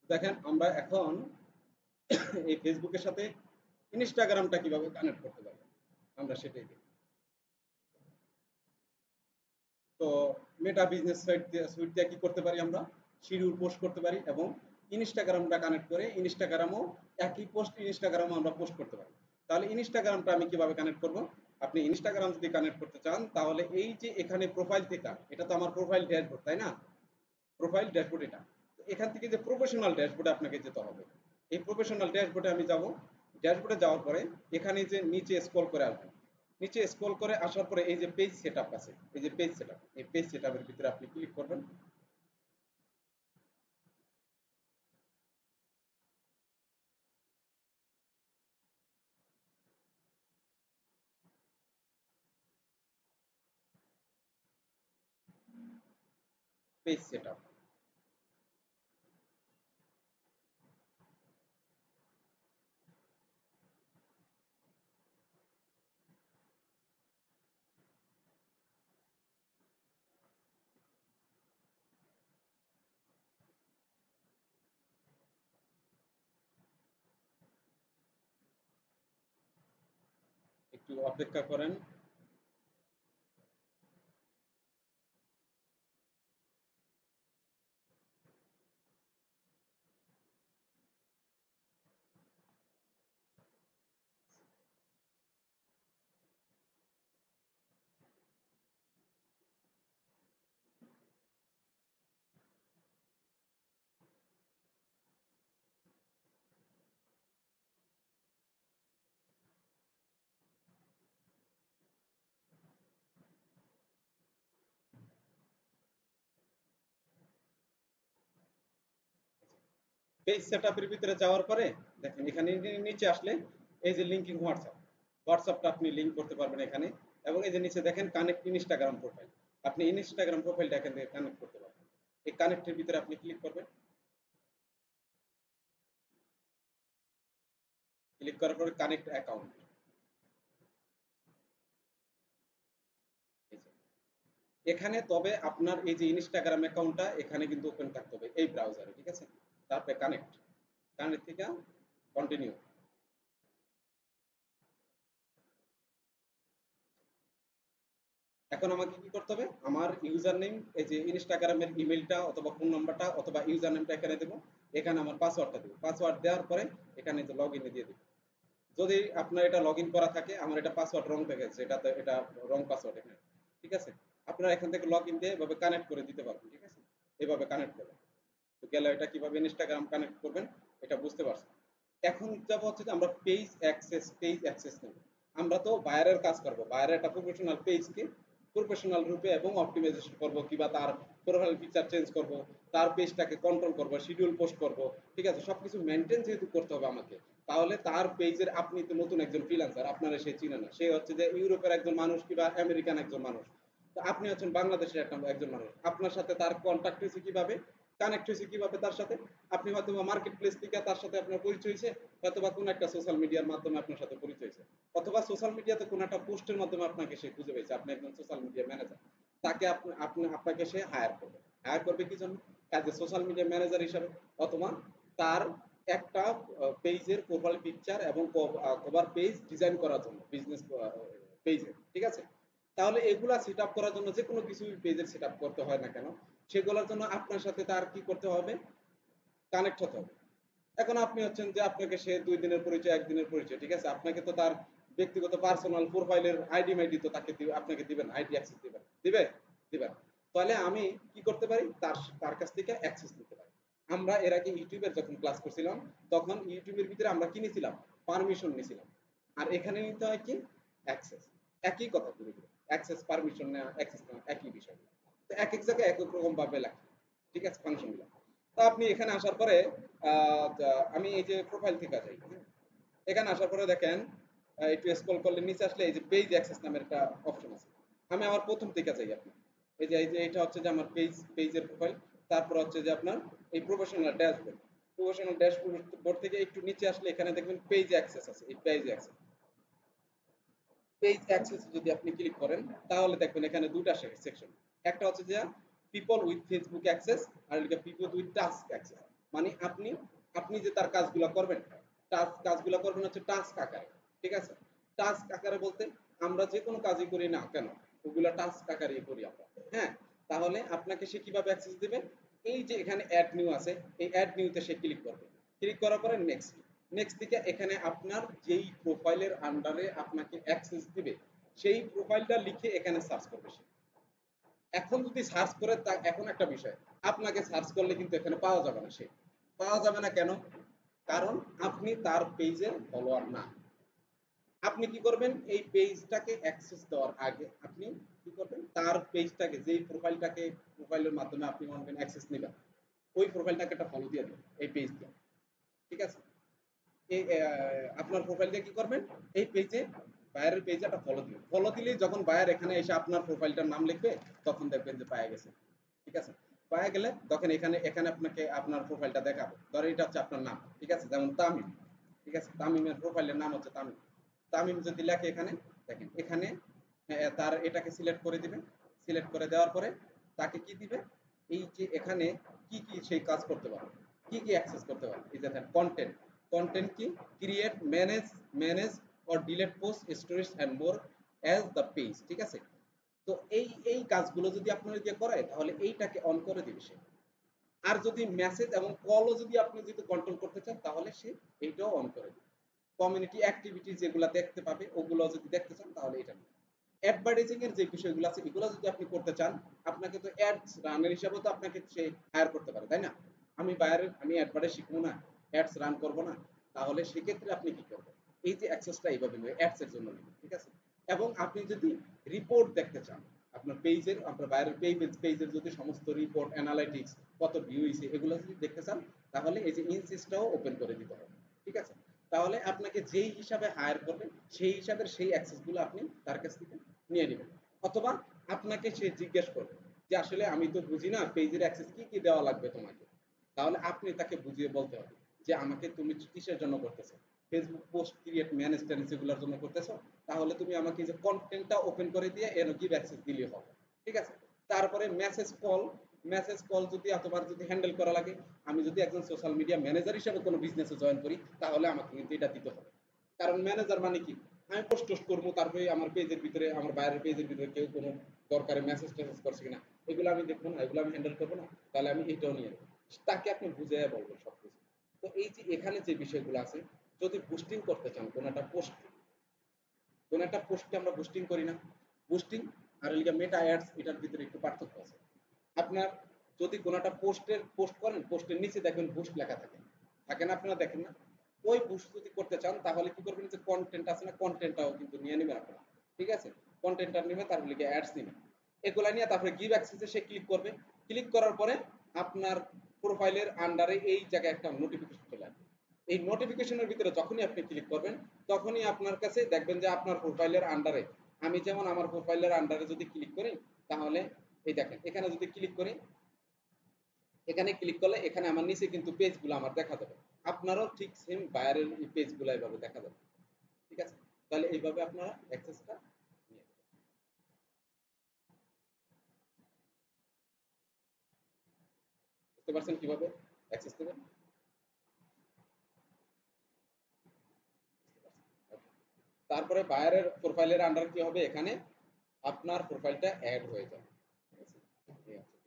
দেখেন আমরা এখন এই ফেসবুকের সাথে ইনস্টাগ্রামটা কিভাবে কানেক্ট করতে পারি আমরা সেটাই দেখি। তো মেটা বিজনেস সুইট দিয়ে কি করতে পারি আমরা শিডিউল পোস্ট করতে পারি এবং ইনস্টাগ্রামটা কানেক্ট করে ইনস্টাগ্রামও একই পোস্ট ইনস্টাগ্রামও আমরা পোস্ট করতে পারি। তাহলে ইনস্টাগ্রামটা আমি কিভাবে কানেক্ট করব? আপনি ইনস্টাগ্রাম যদি কানেক্ট করতে চান তাহলে এই যে এখানে প্রোফাইল থেকে, এটা তো আমার প্রোফাইল ড্যাশবোর্ড তাই না? প্রোফাইল ড্যাশবোর্ড এটা। তো এখান থেকে যে প্রফেশনাল ড্যাশবোর্ডে আপনাকে যেতে হবে। এই প্রফেশনাল ড্যাশবোর্ডে আমি যাব। ড্যাশবোর্ডে যাওয়ার পরে এখানে যে নিচে স্ক্রল করে আসবেন। নিচে স্ক্রল করে আসার পরে এই যে পেজ সেটআপ আছে, এই যে পেজ সেটআপ, এই পেজ সেটআপের ভিতরে আপনি ক্লিক করবেন। Page setup. একটু অপেক্ষা করেন। পেজ সেটআপের ভিতরে যাওয়ার পরে দেখেন এখানে নিচে আসলে এই যে লিঙ্কিং হোয়াটসঅ্যাপ, হোয়াটসঅ্যাপটা আপনি লিংক করতে পারবেন এখানে। এবং এই যে নিচে দেখেন কানেক্ট ইনস্টাগ্রাম প্রোফাইল, আপনি ইনস্টাগ্রাম প্রোফাইলটা এখান থেকে কানেক্ট করতে পারবেন। এই কানেক্টের ভিতরে আপনি ক্লিক করবেন। ক্লিক করার পরে কানেক্ট অ্যাকাউন্ট। এখানে তবে আপনার এই যে ইনস্টাগ্রাম অ্যাকাউন্টটা এখানে কিন্তু ওপেন থাকতে হবে এই ব্রাউজারে, ঠিক আছে? তারপরে কানেক্ট, কানেক্ট থেকে কন্টিনিউ। এখন আমাকে কি করতে হবে? আমার ইউজার নেম, এই যে ইনস্টাগ্রামের ইমেলটা অথবা ফোন নাম্বারটা অথবা ইউজার নেমটা এখানে দেবো। এখানে আমার পাসওয়ার্ডটা দেবো। পাসওয়ার্ড দেওয়ার পরে এখানে যে লগ ইনে দিয়ে দেবো। যদি আপনার এটা লগ ইন করা থাকে, আমার এটা পাসওয়ার্ড রং দেখাচ্ছে, এটা রং পাসওয়ার্ড এখানে, ঠিক আছে? আপনারা এখান থেকে লগ ইন দিয়ে এভাবে কানেক্ট করে দিতে পারবেন, ঠিক আছে? এভাবে কানেক্ট করবেন। তো গেল, এটা কিভাবে ইনস্টাগ্রাম কানেক্ট করবেন এটা বুঝতে পারছেন। এখন যাব হচ্ছে যে আমরা পেজ অ্যাক্সেস নেব। আমরা তো বায়ারের কাজ করব, বায়ারের একটা প্রফেশনাল পেজকে প্রফেশনাল রূপে এবং অপটিমাইজেশন করব, কিবা তার প্রোফাইল পিকচার চেঞ্জ করব, তার পেজটাকে কন্ট্রোল করব, শিডিউল পোস্ট করব, ঠিক আছে? সবকিছু মেনটেন যেহেতু করতে হবে আমাকে, তাহলে তার পেজের, আপনি তো নতুন একজন ফ্রিল্যান্সার, আপনারা সে চিনে না, সে হচ্ছে যে ইউরোপের একজন মানুষ কিংবা আমেরিকান একজন মানুষ। তো আপনি হচ্ছেন বাংলাদেশের একজন মানুষ, আপনার সাথে তার কন্ট্যাক্ট হয়েছে কিভাবে, কানেক্ট হয়েছে কিভাবে তার সাথে? আপনি হয়তো মার্কেট প্লেস থেকে তার সাথে আপনার পরিচয় হয়েছে, হয়তো বা কোনো একটা সোশ্যাল মিডিয়ার মাধ্যমে আপনার সাথে পরিচয় হয়েছে, অথবা সোশ্যাল মিডিয়াতে কোনো একটা পোস্টের মাধ্যমে আপনাকে সে খুঁজে পেয়েছে, আপনি একজন সোশ্যাল মিডিয়া ম্যানেজার, তাকে আপনাকে সে হায়ার করবে। হায়ার করবে কি জন্য? As a social media manager হিসাবে, অথবা তার একটা পেজের প্রোফাইল পিকচার এবং কভার পেজ ডিজাইন করার জন্য, বিজনেস পেজে, ঠিক আছে? তাহলে এগুলা সেট আপ করার জন্য যে কোনো কিছু পেজের সেট আপ করতে হয় না কেন, সেগুলোর জন্য আপনার সাথে তার কি করতে হবে? কানেক্ট হতে হবে। এখন আপনি হচ্ছেন যে আপনাকে সে ২ দিনের পরিচয়, ১ দিনের পরিচয়, ঠিক আছে? আপনাকে তো তার ব্যক্তিগত পার্সোনাল প্রোফাইলের আইডি মাইডি তো তাকে আপনাকে দিবেন, আইডি অ্যাক্সেস দিবেন, দিবে দিবেন। তাহলে আমি কি করতে পারি? তার কাছ থেকে অ্যাক্সেস নিতে পারি। আমরা এর আগে ইউটিউবের যখন ক্লাস করছিলাম, তখন ইউটিউবের ভিতরে আমরা কি নিয়েছিলাম? পারমিশন নিয়েছিলাম। আর এখানে নিতে হয় কি? অ্যাক্সেস। একই কথা পুরোপুরি, অ্যাক্সেস পারমিশন নেওয়া, অ্যাক্সেস নেওয়া একই বিষয়। তো এক এক জায়গায় এক এক রকম ভাবে লেখা, ঠিক আছে, ফাংশনগুলো। তো আপনি এখানে আসার পরে আমি এই যে প্রোফাইল থেকে যাই, হ্যাঁ? এখানে আসার পরে দেখেন একটু স্ক্রল করলে নিচে আসলে এই যে পেজ অ্যাক্সেস নামের একটা অপশন আছে। আমি আমার প্রথম থেকে যাই আপনি, এই যে এটা হচ্ছে যে আমার পেজের প্রোফাইল। তারপর হচ্ছে যে আপনার এই প্রফেশনাল ড্যাশবোর্ড, প্রফেশনাল ড্যাশবোর্ড থেকে একটু নিচে আসলে এখানে দেখবেন পেজ অ্যাক্সেস আছে। এই পেজ অ্যাক্সেস যদি আপনি ক্লিক করেন তাহলে দেখবেন এখানে দুটা সেকশন। একটা হচ্ছে যে পিপল উইথ ফেসবুক অ্যাক্সেস আর পিপল উইথ টাস্ক অ্যাক্সেস। মানে আপনি আপনি যে তার কাজগুলো করবেন, কাজগুলো করবেন হচ্ছে টাস্ক আকারে। ঠিক আছে, টাস্ক আকারে বলতে আমরা যে কোনো কাজই করি না কেন ওগুলা টাস্ক আকারে করি আমরা। হ্যাঁ, তাহলে আপনাকে সে কিভাবে অ্যাক্সেস দিবে? এই যে এখানে অ্যাড নিউ আছে, এই অ্যাড নিউতে সে ক্লিক করবে। ক্লিক করার পরে নেক্সট, নেক্সট থেকে এখানে আপনার যেই প্রোফাইলের আন্ডারে আপনাকে অ্যাক্সেস দিবে সেই প্রোফাইলটা লিখে এখানে সার্চ করবে সে। এখন যদি সার্চ করে এখন একটা বিষয়, আপনাকে সার্চ করলে কিন্তু এখানে পাওয়া যাবে না, সে পাওয়া যাবে না কেন? কারণ আপনি তার পেজের ফলোয়ার না। আপনি কি করবেন? এই পেজটাকে অ্যাক্সেস দেওয়ার আগে আপনি কি করবেন? তার পেজটাকে, যেই প্রোফাইলটাকে, প্রোফাইলের মাধ্যমে আপনি মনে করেন অ্যাক্সেস নেবেন, ওই প্রোফাইলটাকে একটা ফলো দিয়ে দেবেন এই পেজ দিয়ে। ঠিক আছে, এই আপনার প্রোফাইল দিয়ে কি করবেন? এই পেজে, বায়ারের পেজে একটা ফলো দিবেন। ফলো দিলেই যখন বায়ার এখানে এসে আপনার প্রোফাইলটার নাম লিখবে তখন দেখবেন যে পাওয়া গেছে। ঠিক আছে, পাওয়া গেলে তখন এখানে এখানে আপনাকে আপনার প্রোফাইলটা দেখাবে। ধরেন এটা হচ্ছে আপনার নাম। ঠিক আছে, যেমন তামিম। ঠিক আছে, তামিমের প্রোফাইলের নাম হচ্ছে তামিম। তামিম যদি লেখে এখানে, দেখেন এখানে তার এটাকে সিলেক্ট করে দিবেন। সিলেক্ট করে দেওয়ার পরে তাকে কি দিবে? এই যে এখানে কি কি সেই কাজ করতে পারবে, কি কি অ্যাক্সেস করতে পারবে, এই যে দেখেন কন্টেন্ট। কন্টেন্ট কি? Create, manage or delete post, stories and more as the page. ঠিক আছে, তো এই কাজগুলো যদি আপনারা দিয়ে করায় তাহলে এইটাকে অন করে দিবে সে। আর যদি মেসেজ এবং কলও যদি আপনি যদি কন্ট্রোল করতে চান তাহলে সে এইটাও অন করে দিবে। কমিউনিটি অ্যাক্টিভিটি যেগুলো দেখতে পাবে ওগুলো যদি দেখতে চান তাহলে এটা নেই। অ্যাডভার্টাইজিং এর যে বিষয়গুলো আছে এগুলো যদি আপনি করতে চান, আপনাকে তো অ্যাডস রানের হিসাবে তো আপনাকে সে হায়ার করতে পারে, তাই না? আমি বাইরের, আমি অ্যাডভার্টাইজ শিখবো না, অ্যাডস রান করবো না, তাহলে সেক্ষেত্রে আপনি কি করবেন? এই যে অ্যাক্সেসটা এইভাবে নেবে, অ্যাডস এর জন্য নেবে। ঠিক আছে, এবং আপনি যদি রিপোর্ট দেখতে চান আপনার পেজের, আপনার বাইরের পেজের যদি সমস্ত রিপোর্ট, অ্যানালাইটিক্স, কত ভিউ হয়েছে এগুলো যদি দেখতে চান তাহলে এই যে ইনসিসটাও ওপেন করে দিতে হবে। ঠিক আছে, তাহলে আপনাকে যেই হিসাবে হায়ার করবে সেই হিসাবে সেই অ্যাক্সেসগুলো আপনি তার কাছ থেকে নিয়ে নেবেন। অথবা আপনাকে সে জিজ্ঞেস করবে যে আসলে আমি তো বুঝি না পেজের অ্যাক্সেস কি কি দেওয়া লাগবে তোমাকে, তাহলে আপনি তাকে বুঝিয়ে বলতে হবে যে আমাকে তুমি কিসের জন্য করতেছো, ফেসবুক পোস্ট ক্রিয়েট, ম্যানেজ ট্যানেজ এগুলোর জন্য করতেছো, তাহলে তুমি আমাকে যে কন্টেন্টটা ওপেন করে দিয়ে এর গিভ অ্যাক্সেস দিলে হবে। ঠিক আছে, তারপরে মেসেজ কল, মেসেজ কল যদি এতবার যদি হ্যান্ডেল করা লাগে, আমি যদি একজন সোশ্যাল মিডিয়া ম্যানেজার হিসেবে কোনো বিজনেসে জয়েন করি তাহলে আমাকে কিন্তু এটা দিতে হবে। কারণ ম্যানেজার মানে কি? আমি পোস্ট টোস্ট করবো, তারপরে আমার পেজের ভিতরে, আমার বাইরের পেজের ভিতরে কেউ কোনো দরকারে মেসেজ টেসেজ করছে কিনা এগুলো আমি দেখবো না, এগুলো আমি হ্যান্ডেল করবো না, তাহলে আমি এইটাও নিয়ে নেবো। তাকে আপনি বুঝিয়ে বলবেন সবকিছু। তো এই যে এখানে যে বিষয়গুলো আছে, যদি বুস্টিং করতে চান কোনো একটা পোস্ট, কোনো একটা পোস্টকে আমরা বুস্টিং করি না, বুস্টিং আর লিগা মেটা অ্যাডস এটার ভিতরে একটু পার্থক্য আছে। আপনার যদি কোনো একটা পোস্ট করেন, পোস্টের নিচে দেখবেন বুস্ট লেখা থাকে, থাকে না? আপনারা দেখেন না? ওই বুস্ট যদি করতে চান তাহলে কি করবেন? যে কন্টেন্ট আছে না, কন্টেন্টটাও কিন্তু নিয়ে নেবেন আপনারা। ঠিক আছে, কন্টেন্টটা নেবেন, তারপর লিখে অ্যাডস নেবেন, এগুলা নিয়ে তারপরে গিভ অ্যাক্সেসে সে ক্লিক করবে। ক্লিক করার পরে আপনার প্রোফাইলের আন্ডারে এই জায়গায় একটা নোটিফিকেশন চলে আসবে। এই নোটিফিকেশনের ভিতরে যখনই আপনি ক্লিক করবেন তখনই আপনার কাছে দেখবেন যে আপনার প্রোফাইলের আন্ডারে, আমি যেমন আমার প্রোফাইলের আন্ডারে যদি ক্লিক করি তাহলে এই দেখেন এখানে যদি ক্লিক করি, এখানে ক্লিক করলে এখানে আমার নিচে কিন্তু পেজগুলো আমার দেখা যাবে। আপনারও ঠিক সেম বায়ারের পেজগুলো এইভাবে দেখা যাবে। ঠিক আছে, তাহলে এইভাবে আপনারা অ্যাক্সেসটা নিয়ে নেবেন। বুঝতে পারছেন কিভাবে অ্যাক্সেস দেবেন? তারপরে বায়ারের প্রোফাইলের আন্ডার কি হবে? এখানে আপনার প্রোফাইলটা অ্যাড হয়ে যাবে। ঠিক আছে, এই হচ্ছে